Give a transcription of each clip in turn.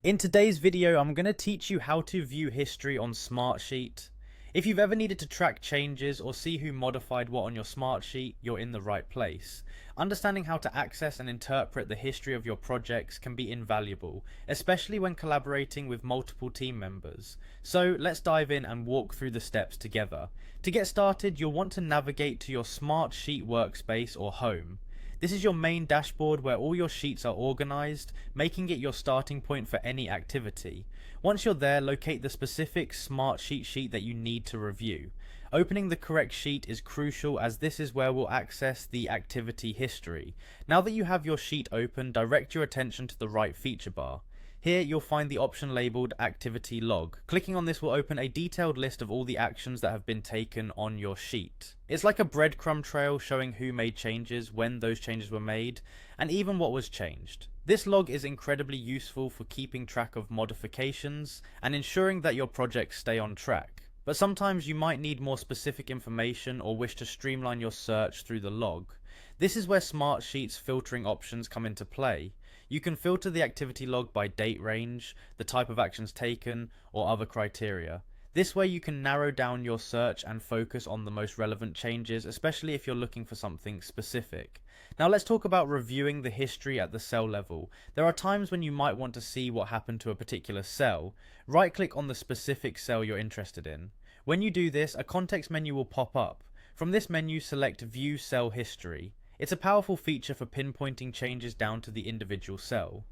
In today's video, I'm going to teach you how to view history on Smartsheet. If you've ever needed to track changes or see who modified what on your Smartsheet, you're in the right place. Understanding how to access and interpret the history of your projects can be invaluable, especially when collaborating with multiple team members. So let's dive in and walk through the steps together. To get started, you'll want to navigate to your Smartsheet workspace or home. This is your main dashboard where all your sheets are organized, making it your starting point for any activity. Once you're there, locate the specific Smartsheet sheet that you need to review. Opening the correct sheet is crucial as this is where we'll access the activity history. Now that you have your sheet open, direct your attention to the right feature bar. Here you'll find the option labelled Activity Log. Clicking on this will open a detailed list of all the actions that have been taken on your sheet. It's like a breadcrumb trail showing who made changes, when those changes were made, and even what was changed. This log is incredibly useful for keeping track of modifications and ensuring that your projects stay on track. But sometimes you might need more specific information or wish to streamline your search through the log. This is where Smartsheet's filtering options come into play. You can filter the activity log by date range, the type of actions taken, or other criteria. This way you can narrow down your search and focus on the most relevant changes, especially if you're looking for something specific. Now let's talk about reviewing the history at the cell level. There are times when you might want to see what happened to a particular cell. Right-click on the specific cell you're interested in. When you do this, a context menu will pop up. From this menu, select View Cell History. It's a powerful feature for pinpointing changes down to the individual cell.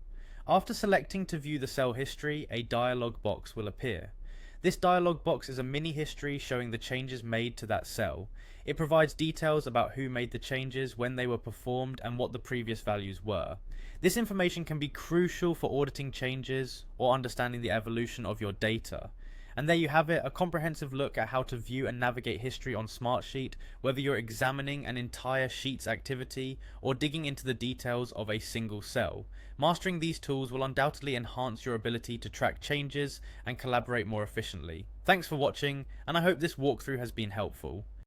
After selecting to view the cell history, a dialog box will appear. This dialog box is a mini history showing the changes made to that cell. It provides details about who made the changes, when they were performed, and what the previous values were. This information can be crucial for auditing changes or understanding the evolution of your data. And there you have it, a comprehensive look at how to view and navigate history on Smartsheet, whether you're examining an entire sheet's activity or digging into the details of a single cell. Mastering these tools will undoubtedly enhance your ability to track changes and collaborate more efficiently. Thanks for watching, and I hope this walkthrough has been helpful.